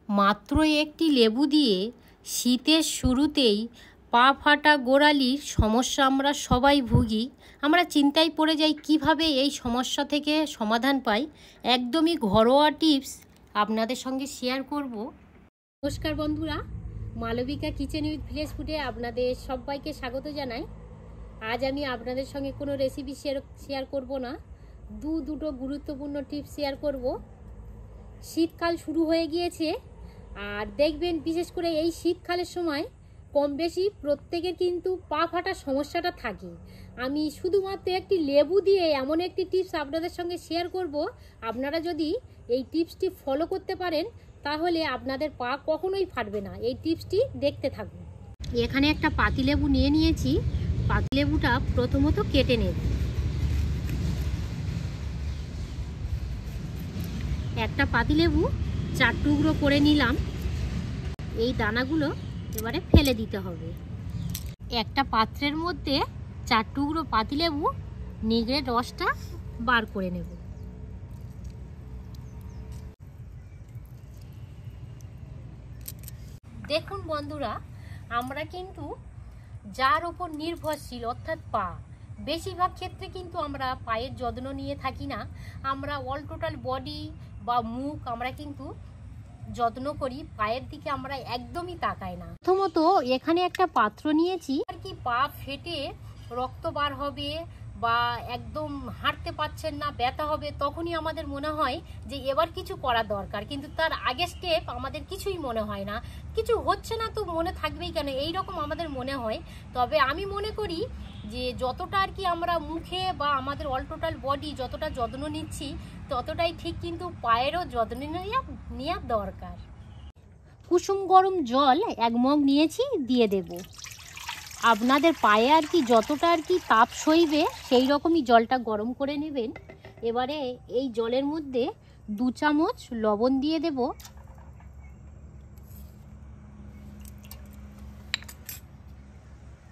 মাত্র একটি লেবু দিয়ে শীতের শুরুতেই পা ফাটা গোড়ালির সমস্যা আমরা সবাই ভুগি। আমরা চিন্তায় পড়ে যাই কিভাবে এই সমস্যা থেকে সমাধান পাই। একদমই ঘরোয়া টিপস আপনাদের সঙ্গে শেয়ার করব। নমস্কার বন্ধুরা, মালবিকা কিচেন উইথ ভিলেজ ফুডে আপনাদের সবাইকে স্বাগত জানাই। আজ আমি আপনাদের সঙ্গে কোনো রেসিপি শেয়ার করব না, দুটো গুরুত্বপূর্ণ টিপস শেয়ার করব। শীতকাল শুরু হয়ে গিয়েছে, আর দেখবেন বিশেষ করে এই শীতকালের সময় কম বেশি প্রত্যেকের কিন্তু পা ফাটার সমস্যাটা থাকে। আমি শুধুমাত্র একটি লেবু দিয়ে এমন একটি টিপস আপনাদের সঙ্গে শেয়ার করব। আপনারা যদি এই টিপসটি ফলো করতে পারেন তাহলে আপনাদের পা কখনোই ফাটবে না। এই টিপসটি দেখতে থাকুন। এখানে একটা পাতিলেবু নিয়ে নিয়েছি। পাতিলেবুটা প্রথমত কেটে নেব। একটা পাতিলেবু 4 টুকরো করে নিলাম। এই দানাগুলো এবারে ফেলে দিতে হবে। একটা পাত্রের মধ্যে 4 টুকরো পাতিলেবু নিগড়ে রসটা বার করে নেব। দেখুন বন্ধুরা, আমরা কিন্তু যার উপর নির্ভরশীল অর্থাৎ পা, বেশিরভাগ ক্ষেত্রে কিন্তু আমরা পায়ের যত্ন নিয়ে থাকি না। আমরা অল টোটাল বডি বা মুখ আমরা কিন্তু যত্ন করি, পায়ের দিকে আমরা একদমই তাকাই না। প্রথমত এখানে একটা পাত্র নিয়েছি আর কি, পা ফেটে রক্ত বার হবে বা একদম হাঁটতে পারছেন না, ব্যথা হবে, তখনই আমাদের মনে হয় যে এবার কিছু করা দরকার। কিন্তু তার আগের স্টেপ আমাদের কিছুই মনে হয় না। কিছু হচ্ছে না তো মনে থাকবেই কেন, এই রকম আমাদের মনে হয়। তবে আমি মনে করি যে যতটা আর কি আমরা মুখে বা আমাদের অল টোটাল বডি যতটা যত্ন নিচ্ছি ততটাই ঠিক কিন্তু পায়েরও যত্ন নেওয়া দরকার। কুসুম গরম জল 1 মগ নিয়েছি, দিয়ে দেব। আপনাদের পায়ে আর কি যতটা আর কি তাপ সইবে সেই রকমই জলটা গরম করে নেবেন। এবারে এই জলের মধ্যে 2 চামচ লবণ দিয়ে দেব।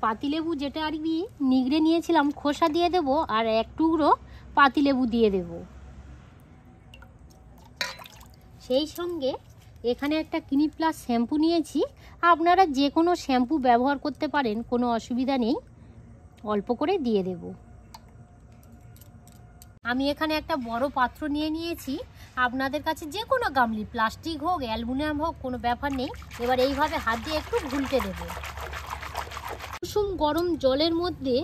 পাতিলেবু যেটা আর কি নিগড়ে নিয়েছিলাম খোসা দিয়ে দেব, আর 1 টুকরো পাতিলেবু দিয়ে দেব। সেই সঙ্গে এখানে একটা ক্লিনিক প্লাস শ্যাম্পু নিয়েছি। আপনারা যে কোনো শ্যাম্পু ব্যবহার করতে পারেন, কোনো অসুবিধা নেই। অল্প করে দিয়ে দেব। আমি এখানে একটা বড় পাত্র নিয়ে নিয়েছি। আপনাদের কাছে যে কোনো গামলি, প্লাস্টিক হোক অ্যালুমিনিয়াম হোক, কোনো ব্যাপার নেই। এবার এইভাবে হাত দিয়ে একটু ঘুলতে দেব। কুসুম গরম জলের মধ্যে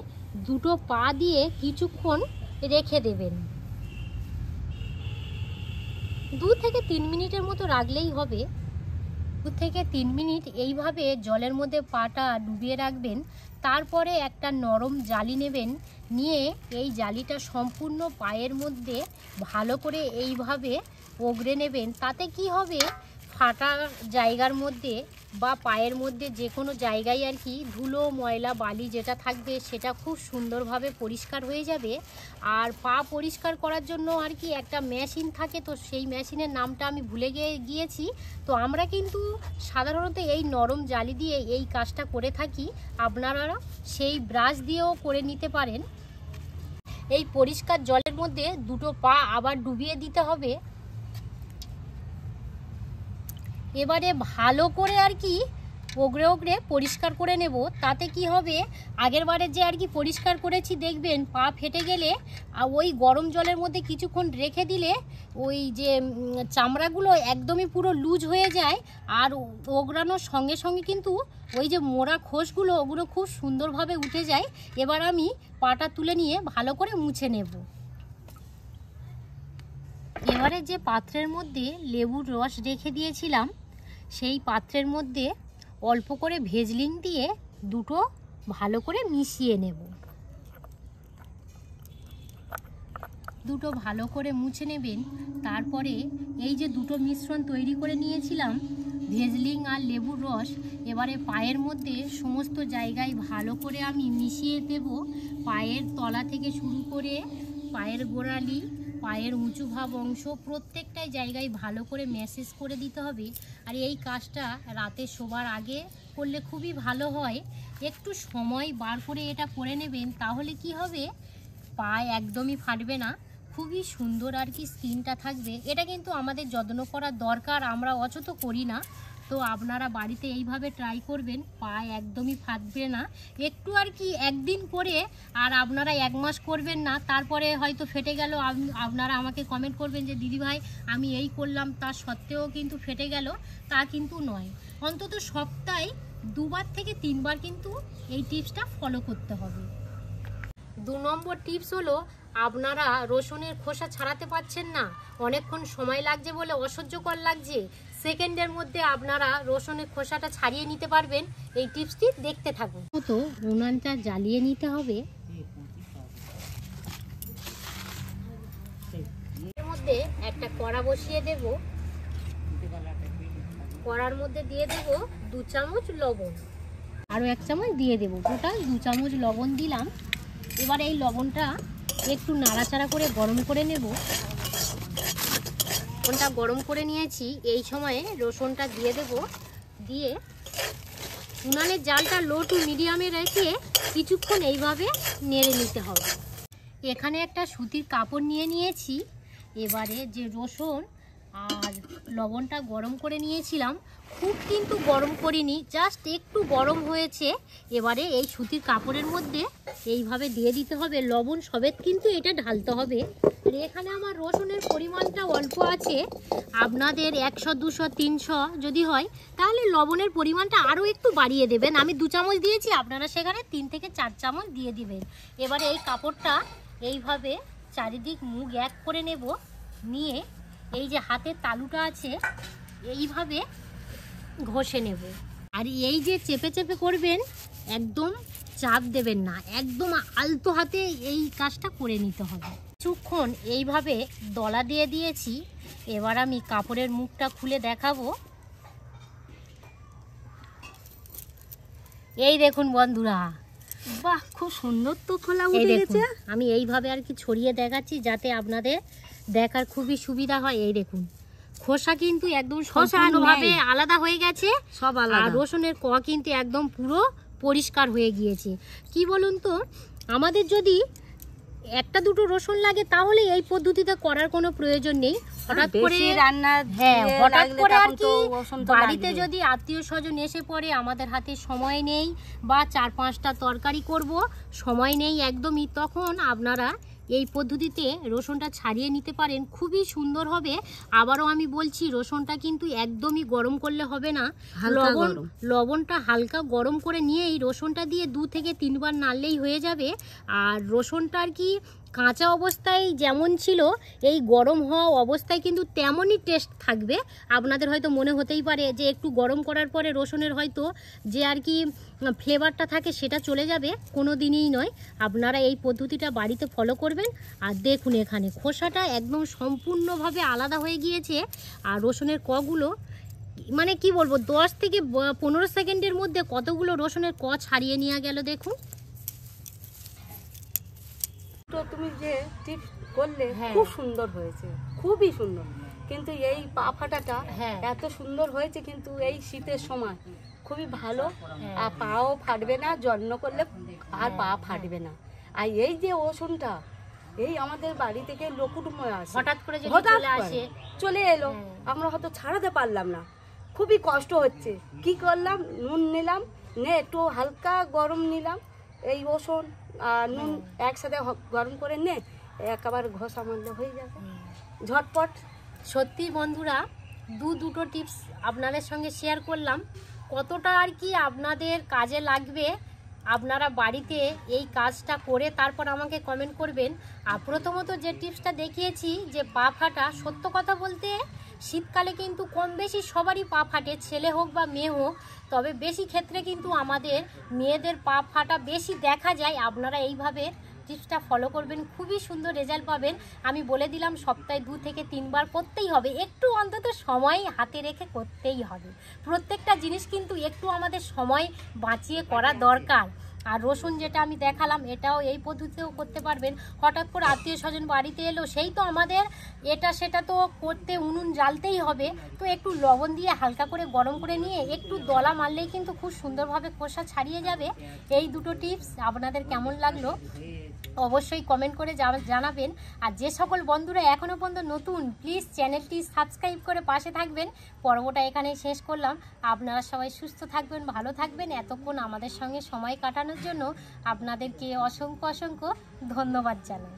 2টো পা দিয়ে কিছুক্ষণ রেখে দেবেন। 2 থেকে 3 মিনিটের মতো রাখলেই হবে। 2 থেকে 3 মিনিট এইভাবে জলের মধ্যে পাটা ডুবিয়ে রাখবেন। তারপরে একটা নরম জালি নেবেন, নিয়ে এই জালিটা সম্পূর্ণ পায়ের মধ্যে ভালো করে এইভাবে ওগড়ে নেবেন। তাতে কি হবে, ফাটা জায়গার মধ্যে বা পায়ের মধ্যে যে কোনো জায়গায় আর কি ধুলো ময়লা বালি যেটা থাকবে সেটা খুব সুন্দরভাবে পরিষ্কার হয়ে যাবে। আর পা পরিষ্কার করার জন্য আর কি একটা মেশিন থাকে, তো সেই মেশিনের নামটা আমি ভুলে গিয়েছি। তো আমরা কিন্তু সাধারণত এই নরম জালি দিয়ে এই কাজটা করে থাকি। আপনারা সেই ব্রাশ দিয়েও করে নিতে পারেন। এই পরিষ্কার জলের মধ্যে 2টো পা আবার ডুবিয়ে দিতে হবে। এবারে ভালো করে আর কি ওগড়ে পরিষ্কার করে নেব। তাতে কি হবে, আগের বারে যে আর কি পরিষ্কার করেছি দেখবেন পা ফেটে গেলে ওই গরম জলের মধ্যে কিছুক্ষণ রেখে দিলে ওই যে চামড়াগুলো একদমই পুরো লুজ হয়ে যায়। আর ওগড়ানোর সঙ্গে সঙ্গে কিন্তু ওই যে মোড়া খোসগুলো ওগুলো খুব সুন্দরভাবে উঠে যায়। এবার আমি পাটা তুলে নিয়ে ভালো করে মুছে নেব। এবারে যে পাত্রের মধ্যে লেবুর রস রেখে দিয়েছিলাম সেই পাত্রের মধ্যে অল্প করে ভেজলিন দিয়ে 2টো ভালো করে মিশিয়ে নেব। 2টো ভালো করে মুছে নেবেন। তারপরে এই যে 2টো মিশ্রণ তৈরি করে নিয়েছিলাম, ভেজলিন আর লেবুর রস, এবারে পায়ের মধ্যে সমস্ত জায়গায় ভালো করে আমি মিশিয়ে দেব। পায়ের তলা থেকে শুরু করে পায়ের গোড়ালি, পায়ের উঁচু ভাব অংশ প্রত্যেকটাই জায়গায় ভালো করে ম্যাসেজ করে দিতে হবে। আর এই কাজটা রাতে শোবার আগে করলে খুবই ভালো হয়। একটু সময় বার করে এটা করে নেবেন, তাহলে কি হবে, পা একদমই ফাটবে না। খুবই সুন্দর আর কি স্কিনটা থাকবে। এটা কিন্তু আমাদের যত্ন করার দরকার, আমরা অযথ করি না। তো আপনারা বাড়িতে এইভাবে ট্রাই করবেন, পা একদমই ফাটবে না। একটু আর কি একদিন করে আর আপনারা 1 মাস করবেন না, তারপরে হয়তো ফেটে গেল, আপনারা আমাকে কমেন্ট করবেন যে দিদিভাই আমি এই করলাম তা সত্ত্বেও কিন্তু ফেটে গেল, তা কিন্তু নয়। অন্তত সপ্তাহে 2 বার থেকে 3 বার কিন্তু এই টিপসটা ফলো করতে হবে। 2 নম্বর টিপস হলো, আপনারা রসুনের খোসা ছাড়াতে পারছেন না, অনেকক্ষণ সময় লাগছে বলে অসহ্যকর লাগছে, সেকেন্ডের মধ্যে আপনারা রসুনের খোসাটা ছাড়িয়ে নিতে পারবেন। এই টিপসটি দেখতে থাকুন। তো উনানটা জ্বালিয়ে নিতে হবে। এর মধ্যে একটা কড়া বসিয়ে দেব, কড়ার মধ্যে দিয়ে দেব 2 চামচ লবণ, আরও 1 চামচ দিয়ে দেব, টোটাল 2 চামচ লবণ দিলাম। এবার এই লবণটা একটু নাড়াচাড়া করে গরম করে নেব। লবণটা গরম করে নিয়েছি, এই সময়ে রসুনটা দিয়ে দেব। দিয়ে উনানের জালটা লো টু মিডিয়ামে রেখে কিছুক্ষণ এইভাবে নেড়ে নিতে হবে। এখানে একটা সুতির কাপড় নিয়ে নিয়েছি। এবারে যে রসুন আর লবণটা গরম করে নিয়েছিলাম, খুব কিন্তু গরম করিনি, জাস্ট একটু গরম হয়েছে। এবারে এই সুতির কাপড়ের মধ্যে এইভাবে দিয়ে দিতে হবে। লবণ সবেত কিন্তু এটা ঢালতে হবে। আর এখানে আমার রসুনের পরিমাণটা অল্প আছে, আপনাদের 100, 200, 300 যদি হয় তাহলে লবণের পরিমাণটা আরও একটু বাড়িয়ে দেবেন। আমি 2 চামচ দিয়েছি, আপনারা সেখানে 3 থেকে 4 চামচ দিয়ে দিবেন। এবারে এই কাপড়টা এইভাবে চারিদিক মুখ এক করে নেব, নিয়ে এই যে হাতের তালুটা আছে এইভাবে ঘষে নেব। আর এই যে চেপে চেপে করবেন, একদম চাপ দেবেন না, একদম আলতো হাতে এই কাজটা করে নিতে হবে। কিছুক্ষণ এইভাবে দলা দিয়ে দিয়েছি। এবার আমি কাপড়ের মুখটা খুলে দেখাবো। এই দেখুন বন্ধুরা, বাহ, খুব সুন্দর তো খোলা উঠে গেছে। আমি এইভাবে আর কি ছড়িয়ে দেখাচ্ছি যাতে আপনাদের দেখার খুবই সুবিধা হয়। এই দেখুন, খোসা কিন্তু একদম সম্পূর্ণভাবে আলাদা হয়ে গেছে, সব আলাদা। আর রসুনের কিন্তু একদম পুরো পরিষ্কার হয়ে গিয়েছে। কি বলুন তো, আমাদের যদি 1-2 রসুন লাগে তাহলে এই পদ্ধতিতে করার কোনো প্রয়োজন নেই। হঠাৎ করে রান্না, হঠাৎ করে আর কি বাড়িতে যদি আত্মীয় স্বজন এসে পড়ে, আমাদের হাতে সময় নেই, বা 4-5টা তরকারি করব, সময় নেই একদমই, তখন আপনারা এই পদ্ধতিতে রসুনটা ছাড়িয়ে নিতে পারেন, খুবই সুন্দর হবে। আবারও আমি বলছি, রসুনটা কিন্তু একদমই গরম করলে হবে না, লবণটা হালকা গরম করে নিয়ে এই রসুনটা দিয়ে 2 থেকে 3 বার নাড়লেই হয়ে যাবে। আর রসুনটা আর কি কাঁচা অবস্থায় যেমন ছিল, এই গরম হওয়া অবস্থায় কিন্তু তেমনই টেস্ট থাকবে। আপনাদের হয়তো মনে হতেই পারে যে একটু গরম করার পরে রসুনের হয়তো যে আর কি ফ্লেভারটা থাকে সেটা চলে যাবে, কোনো দিনই নয়। আপনারা এই পদ্ধতিটা বাড়িতে ফলো করবেন। আর দেখুন, এখানে খোসাটা একদম সম্পূর্ণভাবে আলাদা হয়ে গিয়েছে। আর রসুনের কগুলো মানে কি বলবো, 10 থেকে 15 সেকেন্ডের মধ্যে কতগুলো রসুনের ছাড়িয়ে নিয়ে গেল দেখুন। তো তুমি যে টিপস করলে খুব সুন্দর হয়েছে, খুবই সুন্দর। কিন্তু এই পা ফাটাটা এত সুন্দর হয়েছে, কিন্তু এই শীতের সময় খুবই ভালো। আর পাও ফাটবে না, যত্ন করলে আর পা ফাটবে না। আর এই যে রসুনটা, এই আমাদের বাড়ি থেকে লোকুটময় আসে, হঠাৎ করে চলে এলো, আমরা হয়তো ছাড়াতে পারলাম না, খুবই কষ্ট হচ্ছে। কি করলাম, নুন নিলাম, একটু হালকা গরম নিলাম, এই রসুন আর নুন একসাথে গরম করে একেবারে ঘষা মারলে হয়ে যাবে ঝটপট। সত্যি বন্ধুরা, দুটো টিপস আপনাদের সঙ্গে শেয়ার করলাম, কতটা আর কি আপনাদের কাজে লাগবে। আপনারা বাড়িতে এই কাজটা করে তারপর আমাকে কমেন্ট করবেন। আর প্রথমত যে টিপসটা দেখিয়েছি, যে পা ফাটা, সত্য কথা বলতে শীতকালে কিন্তু কম বেশি সবারই পা ফাটে, ছেলে হোক বা মেয়ে হোক। তবে বেশি ক্ষেত্রে কিন্তু আমাদের মেয়েদের পা ফাটা বেশি দেখা যায়। আপনারা এইভাবে টিপসটা ফলো করবেন, খুবই সুন্দর রেজাল্ট পাবেন। আমি বলে দিলাম, সপ্তাহে 2 থেকে 3 বার করতেই হবে, একটু অন্তত সময় হাতে রেখে করতেই হবে। প্রত্যেকটা জিনিস কিন্তু একটু আমাদের সময় বাঁচিয়ে করা দরকার। আর রসুন যেটা আমি দেখালাম, এটাও এই পদ্ধতিতেও করতে পারবেন। হঠাৎ করে আত্মীয় স্বজন বাড়িতে এলো, সেই তো আমাদের এটা সেটা তো করতে উনুন জ্বালতেই হবে, তো একটু লবণ দিয়ে হালকা করে গরম করে নিয়ে একটু দলা মারলেই কিন্তু খুব সুন্দরভাবে খোসা ছাড়িয়ে যাবে। এই দুটো টিপস আপনাদের কেমন লাগলো অবশ্যই কমেন্ট করে জানাবেন। আর যে সকল বন্ধুরা এখনও পর্যন্ত নতুন, প্লিজ চ্যানেলটি সাবস্ক্রাইব করে পাশে থাকবেন। পর্বটা এখানেই শেষ করলাম। আপনারা সবাই সুস্থ থাকবেন, ভালো থাকবেন। এতক্ষণ আমাদের সঙ্গে সময় কাটানোর জন্য আপনাদেরকে অসংখ্য অসংখ্য ধন্যবাদ জানাই।